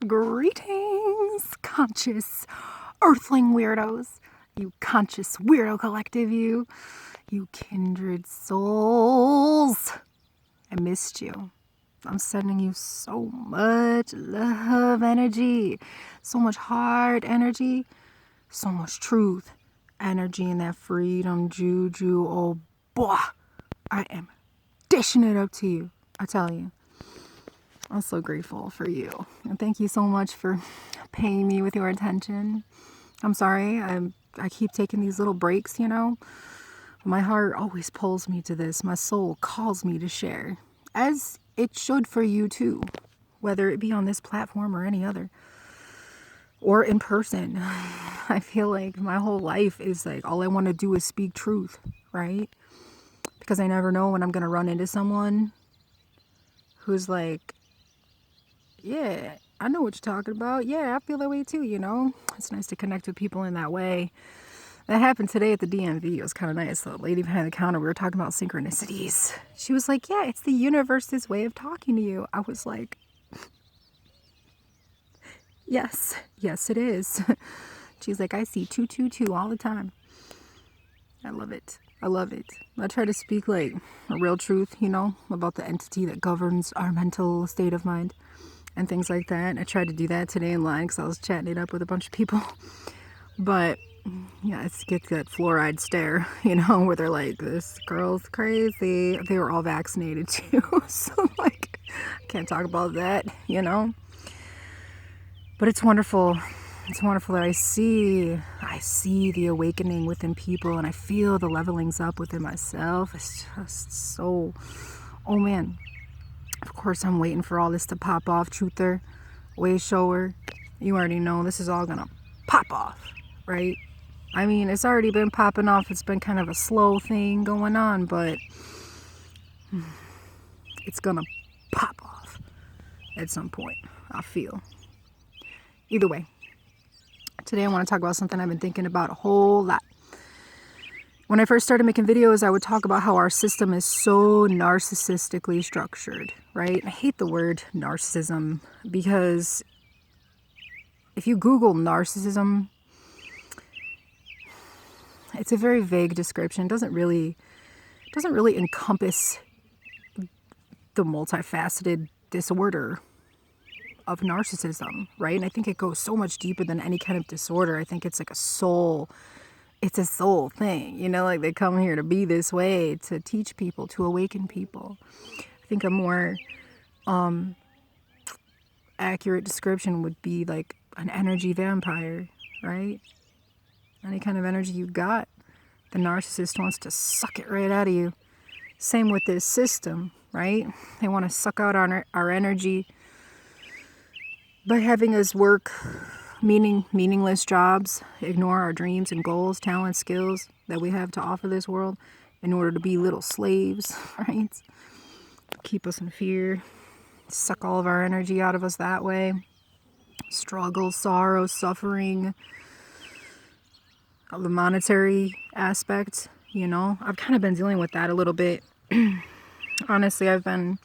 Greetings, conscious earthling weirdos. You conscious weirdo collective, you kindred souls. I missed you. I'm sending you so much love energy, so much heart energy, so much truth energy, and that freedom juju. Oh boy, I am dishing it up to you. I tell you, I'm so grateful for you, and thank you so much for paying me with your attention. I'm sorry, I keep taking these little breaks, you know. My heart always pulls me to this. My soul calls me to share, as it should for you too, whether it be on this platform or any other, or in person. I feel like my whole life is like, all I want to do is speak truth, right? Because I never know when I'm going to run into someone who's like, yeah, I know what you're talking about. Yeah, I feel that way too, you know? It's nice to connect with people in that way. That happened today at the DMV. It was kind of nice. The lady behind the counter, we were talking about synchronicities. She was like, yeah, it's the universe's way of talking to you. I was like, yes, it is. She's like, I see 222 all the time. I love it. I try to speak like a real truth, you know, about the entity that governs our mental state of mind and things like that. I tried to do that today in line because I was chatting it up with a bunch of people. But yeah, it's get that fluoride stare, you know, where they're like, this girl's crazy. They were all vaccinated too. So like, I can't talk about that, you know. But it's wonderful. It's wonderful that I see the awakening within people, and I feel the levelings up within myself. It's just so, oh man. Of course, I'm waiting for all this to pop off. Truther, way shower. You already know this is all gonna pop off, right? I mean, it's already been popping off. It's been kind of a slow thing going on, but it's gonna pop off at some point, I feel. Either way, today I want to talk about something I've been thinking about a whole lot. When I first started making videos, I would talk about how our system is so narcissistically structured, right? I hate the word narcissism because if you Google narcissism, it's a very vague description. It doesn't really encompass the multifaceted disorder of narcissism, right? And I think it goes so much deeper than any kind of disorder. I think it's like a soul thing, you know, like they come here to be this way, to teach people, to awaken people. I think a more accurate description would be like an energy vampire, right? Any kind of energy you got, the narcissist wants to suck it right out of you. Same with this system, right? They want to suck out our energy by having us work meaningless jobs, ignore our dreams and goals, talents, skills that we have to offer this world in order to be little slaves, right? Keep us in fear, suck all of our energy out of us that way. Struggle, sorrow, suffering, the monetary aspect, you know. I've kind of been dealing with that a little bit. Honestly, I've been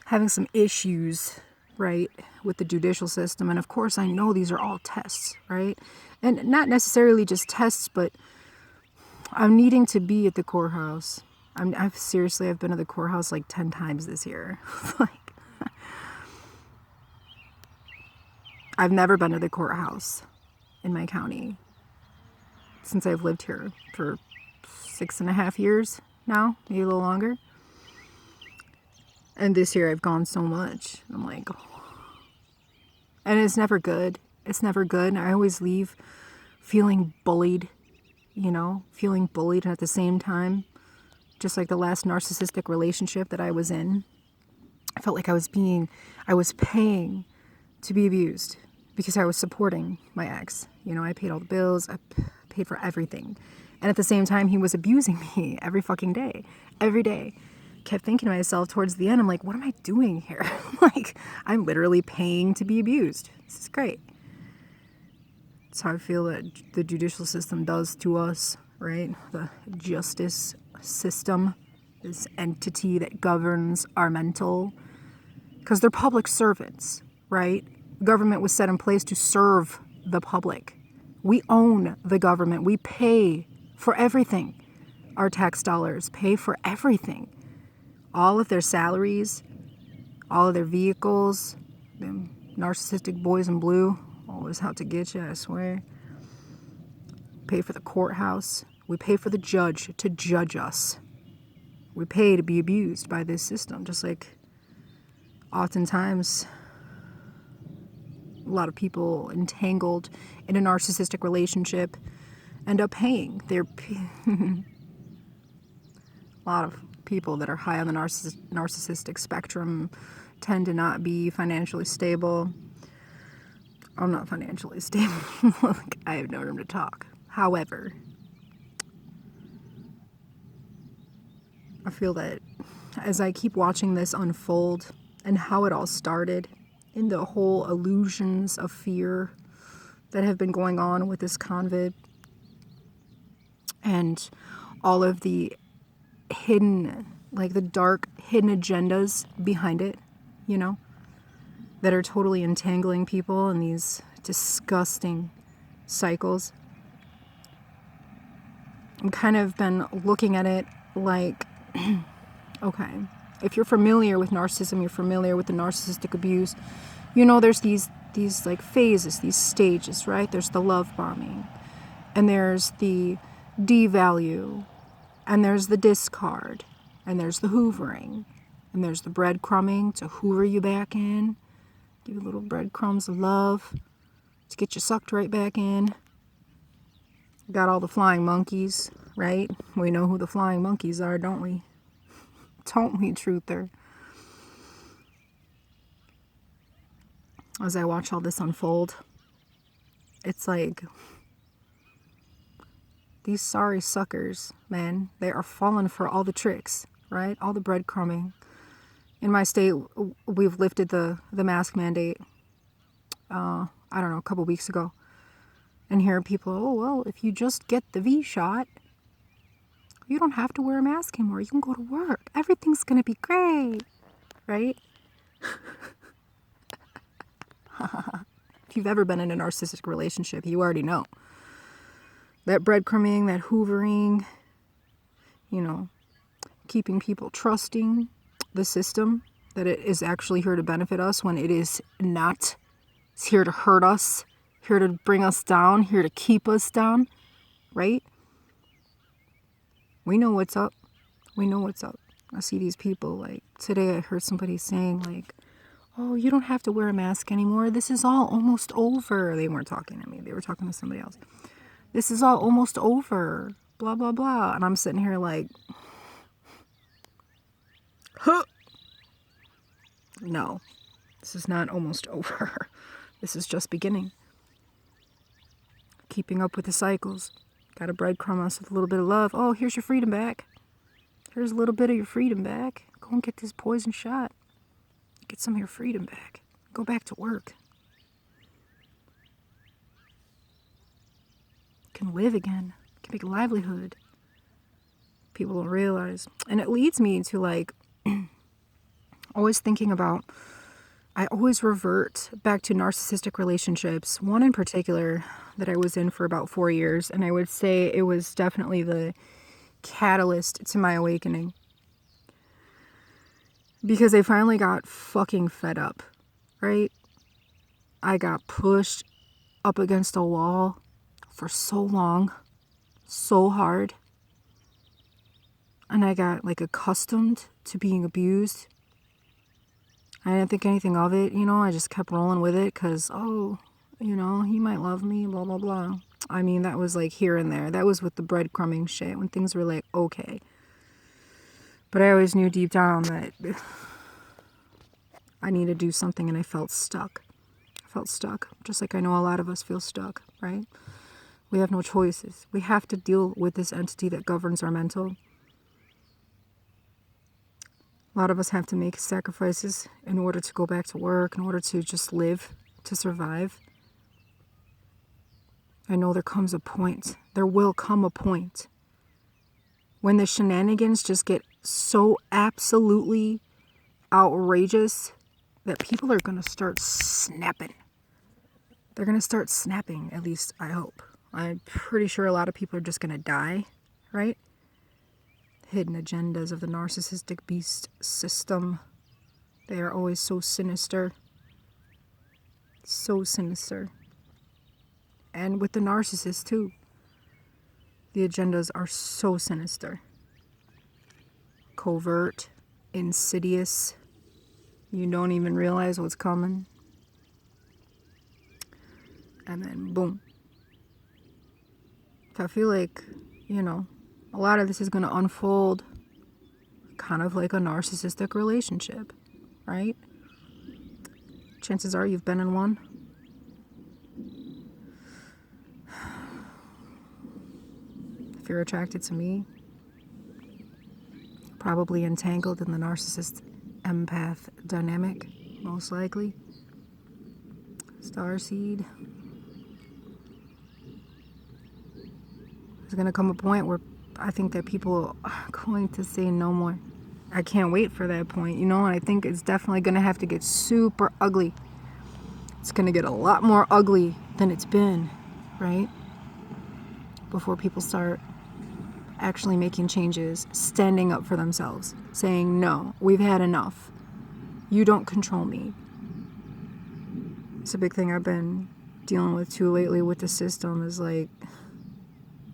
having some issues, right, with the judicial system. And of course, I know these are all tests, right? And not necessarily just tests, but I'm needing to be at the courthouse. I've been to the courthouse like 10 times this year. Like, I've never been to the courthouse in my county since I've lived here for 6.5 years now, maybe a little longer. And this year I've gone so much. I'm like, oh. And it's never good. It's never good. And I always leave feeling bullied, you know, and at the same time, just like the last narcissistic relationship that I was in, I felt like I was paying to be abused because I was supporting my ex. You know, I paid all the bills. I paid for everything. And at the same time, he was abusing me every fucking day, every day. Kept thinking to myself towards the end, I'm like, what am I doing here? Like, I'm literally paying to be abused. This is great. That's how I feel that the judicial system does to us, right? The justice system, this entity that governs our mental, because they're public servants, right? Government was set in place to serve the public. We own the government. We pay for everything. Our tax dollars pay for everything. All of their salaries, all of their vehicles, them narcissistic boys in blue, always out to get you, I swear. Pay for the courthouse. We pay for the judge to judge us. We pay to be abused by this system, just like oftentimes a lot of people entangled in a narcissistic relationship end up paying their a lot of people that are high on the narcissistic spectrum tend to not be financially stable. I'm not financially stable. Like, I have no room to talk. However, I feel that as I keep watching this unfold and how it all started, in the whole illusions of fear that have been going on with this convid, and all of the hidden, like the dark hidden agendas behind it, you know, that are totally entangling people in these disgusting cycles. I'm kind of been looking at it like, okay, if you're familiar with narcissism, you're familiar with the narcissistic abuse, you know there's these like phases, these stages, right? There's the love bombing, and there's the devalue, and there's the discard, and there's the hoovering, and there's the breadcrumbing to hoover you back in, give you little breadcrumbs of love to get you sucked right back in. Got all the flying monkeys, right? We know who the flying monkeys are, don't we? Don't we, truther? As I watch all this unfold, it's like these sorry suckers, man, they are falling for all the tricks, right? All the breadcrumbing. In my state, we've lifted the mask mandate, I don't know, a couple weeks ago. And here are people, oh, well, if you just get the V shot, you don't have to wear a mask anymore. You can go to work. Everything's going to be great, right? If you've ever been in a narcissistic relationship, you already know. That breadcrumbing, that hoovering, you know, keeping people trusting the system, that it is actually here to benefit us when it is not. It's here to hurt us, here to bring us down, here to keep us down, right? We know what's up. We know what's up. I see these people, like, today I heard somebody saying, like, oh, you don't have to wear a mask anymore. This is all almost over. They weren't talking to me. They were talking to somebody else. This is all almost over. Blah, blah, blah. And I'm sitting here like, huh. No, this is not almost over. This is just beginning. Keeping up with the cycles. Got to breadcrumb us with a little bit of love. Oh, here's your freedom back. Here's a little bit of your freedom back. Go and get this poison shot. Get some of your freedom back. Go back to work. Can live again. Can make a livelihood. People don't realize. And it leads me to, like, always thinking about, I always revert back to narcissistic relationships. One in particular that I was in for about 4 years. And I would say it was definitely the catalyst to my awakening. Because I finally got fucking fed up, right? I got pushed up against a wall for so long, so hard. And I got, like, accustomed to being abused. I didn't think anything of it, you know, I just kept rolling with it because, oh, you know, he might love me, blah, blah, blah. I mean, that was like here and there. That was with the breadcrumbing shit, when things were like, okay. But I always knew deep down that I needed to do something, and I felt stuck. I felt stuck, just like I know a lot of us feel stuck, right? We have no choices. We have to deal with this entity that governs our mental. A lot of us have to make sacrifices in order to go back to work, in order to just live, to survive. I know there comes a point, there will come a point, when the shenanigans just get so absolutely outrageous that people are going to start snapping. they're going to start snapping, at least I hope. I'm pretty sure a lot of people are just going to die, right? Hidden agendas of the narcissistic beast system. They are always so sinister. So sinister. And with the narcissist too. The agendas are so sinister. Covert, insidious. You don't even realize what's coming. And then boom. So I feel like, a lot of this is going to unfold kind of like a narcissistic relationship, right? Chances are you've been in one. If you're attracted to me, probably entangled in the narcissist empath dynamic, most likely. Starseed. There's going to come a point where I think that people are going to say no more. I can't wait for that point, and I think it's definitely going to have to get super ugly. It's going to get a lot more ugly than it's been, right? Before people start actually making changes, standing up for themselves, saying, no, we've had enough. You don't control me. It's a big thing I've been dealing with too lately with the system is like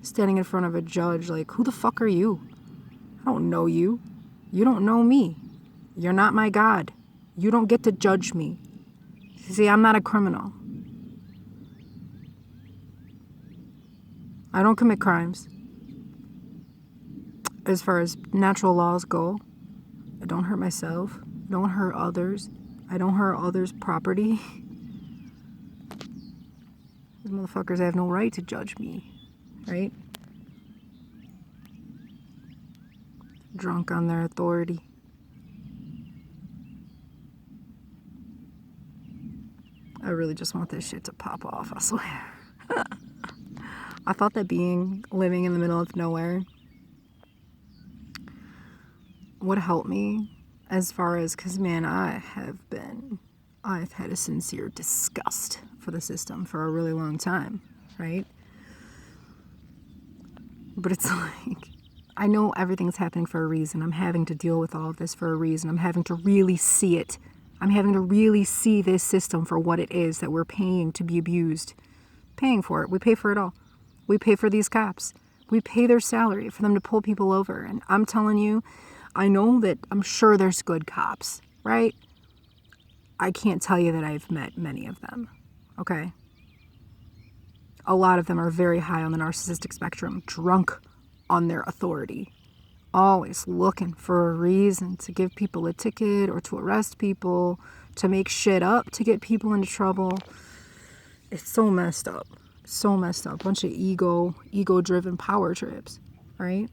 standing in front of a judge like, who the fuck are you? I don't know you. You don't know me. You're not my God. You don't get to judge me. See, I'm not a criminal. I don't commit crimes. As far as natural laws go, I don't hurt myself. I don't hurt others. I don't hurt others' property. These motherfuckers have no right to judge me, right? Drunk on their authority. I really just want this shit to pop off, I swear. I thought that living in the middle of nowhere would help me as far as, because man, I've had a sincere disgust for the system for a really long time, right? But it's like, I know everything's happening for a reason. I'm having to deal with all of this for a reason. I'm having to really see it. I'm having to really see this system for what it is that we're paying to be abused. Paying for it. We pay for it all. We pay for these cops. We pay their salary for them to pull people over. And I'm telling you, I know that I'm sure there's good cops, right? I can't tell you that I've met many of them, okay? A lot of them are very high on the narcissistic spectrum, drunk on their authority, always looking for a reason to give people a ticket or to arrest people, to make shit up, to get people into trouble. It's so messed up. So messed up. Bunch of ego-driven power trips, right?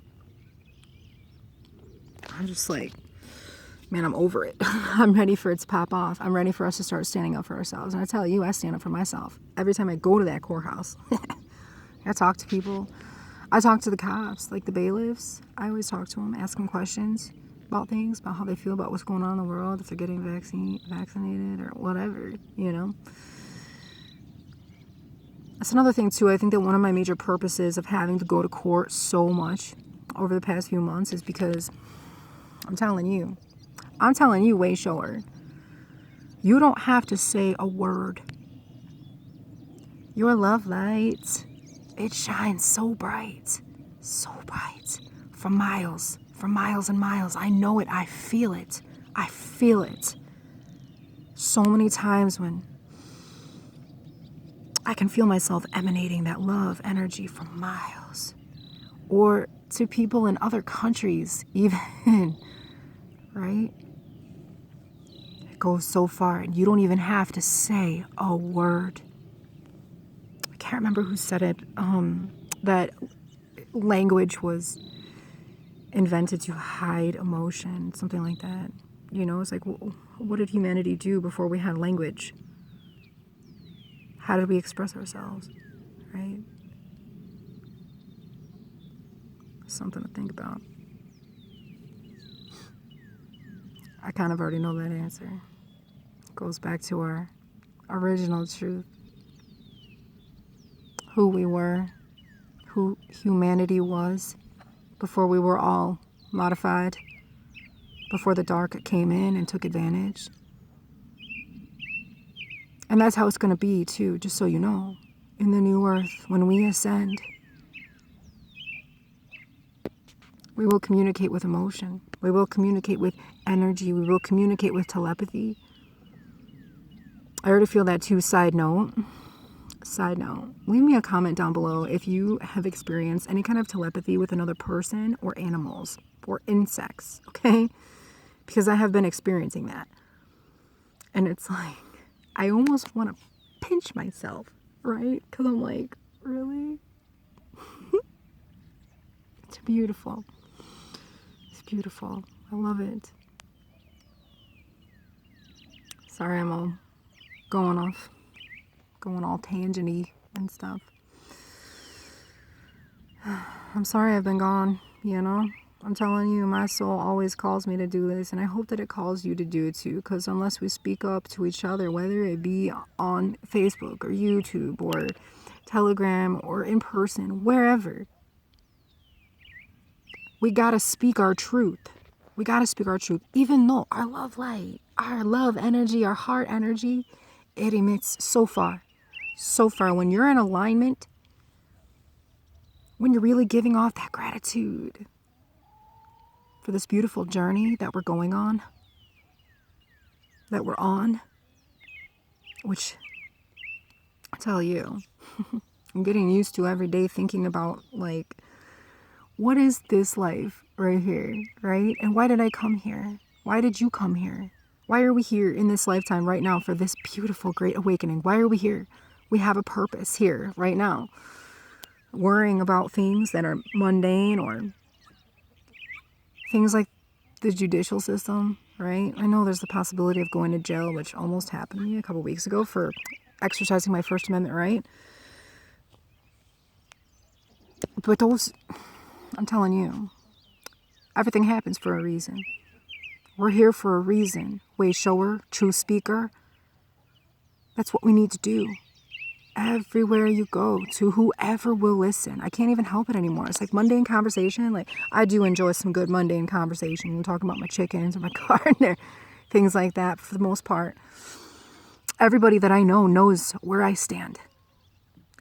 I'm just like, man, I'm over it. I'm ready for it to pop off. I'm ready for us to start standing up for ourselves. And I tell you, I stand up for myself. Every time I go to that courthouse, I talk to people. I talk to the cops, like the bailiffs. I always talk to them, ask them questions about things, about how they feel about what's going on in the world, if they're getting vaccinated or whatever, That's another thing, too. I think that one of my major purposes of having to go to court so much over the past few months is because I'm telling you, way short. You don't have to say a word. Your love light, it shines so bright, for miles and miles. I know it. I feel it. So many times when I can feel myself emanating that love energy for miles. Or to people in other countries, even, right? It goes so far, and you don't even have to say a word. I can't remember who said it, that language was invented to hide emotion, something like that. It's like, what did humanity do before we had language? How did we express ourselves, right? Something to think about. I kind of already know that answer. It goes back to our original truth. who we were, who humanity was before we were all modified, before the dark came in and took advantage. And that's how it's going to be too, just so you know, in the new earth, when we ascend. We will communicate with emotion. We will communicate with energy. We will communicate with telepathy. I already feel that too. Side note, leave me a comment down below if you have experienced any kind of telepathy with another person or animals or insects, okay? Because I have been experiencing that. And it's like, I almost want to pinch myself, right? Because I'm like, really? It's beautiful. It's beautiful. I love it. Sorry, I'm all going all tangent-y and stuff. I'm sorry I've been gone, you know? I'm telling you, my soul always calls me to do this, and I hope that it calls you to do it too, because unless we speak up to each other, whether it be on Facebook or YouTube or Telegram or in person, wherever, we gotta speak our truth. We gotta speak our truth. Even though our love light, our love energy, our heart energy, it emits so far. So far. When you're in alignment, when you're really giving off that gratitude for this beautiful journey that we're going on, that we're on, which I tell you, I'm getting used to every day thinking about, like, what is this life right here, right? And why did I come here? Why did you come here? Why are we here in this lifetime right now for this beautiful, great awakening? Why are we here? We have a purpose here right now. Worrying about things that are mundane or things like the judicial system, right? I know there's the possibility of going to jail, which almost happened to me a couple weeks ago for exercising my First Amendment right. But those, I'm telling you, everything happens for a reason. We're here for a reason. Way shower, true speaker. That's what we need to do. Everywhere you go, to whoever will listen. I can't even help it anymore. It's like mundane conversation. Like, I do enjoy some good mundane conversation. I'm talking about my chickens or my gardener, things like that for the most part. Everybody that I know knows where I stand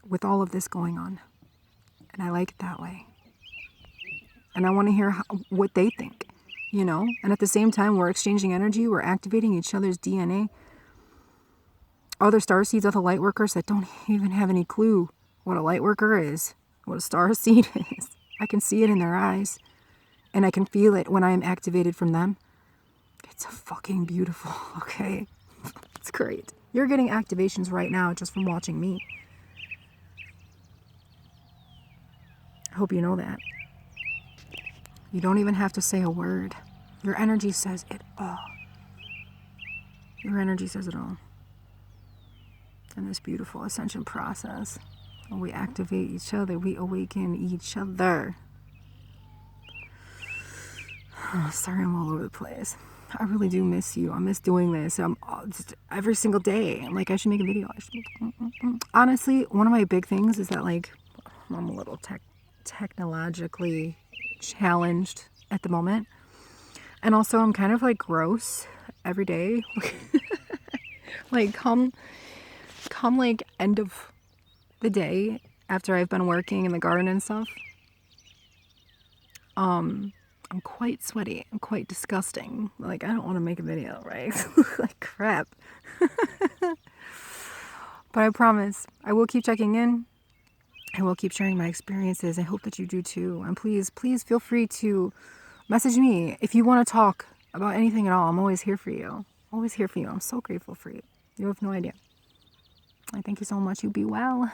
with all of this going on. And I like it that way. And I want to hear what they think, you know? And at the same time, we're exchanging energy. We're activating each other's DNA. Other starseeds, other light workers that don't even have any clue what a light worker is, what a starseed is. I can see it in their eyes. And I can feel it when I am activated from them. It's fucking beautiful, okay? It's great. You're getting activations right now just from watching me. I hope you know that. You don't even have to say a word. Your energy says it all. Your energy says it all. In this beautiful ascension process, when we activate each other, we awaken each other. Oh, sorry, I'm all over the place. I really do miss you. I miss doing this. Just every single day. I'm like, I should make a video. Honestly, one of my big things is that, like, I'm a little technologically challenged at the moment. And also, I'm kind of, like, gross every day. Like, come like end of the day after I've been working in the garden and stuff, I'm quite sweaty. I'm quite disgusting. Like, I don't want to make a video, right? Like crap. But I promise I will keep checking in. I will keep sharing my experiences. I hope that you do too. And please feel free to message me if you want to talk about anything at all. I'm always here for you. Always here for you. I'm so grateful for you. You have no idea. I thank you so much. You be well.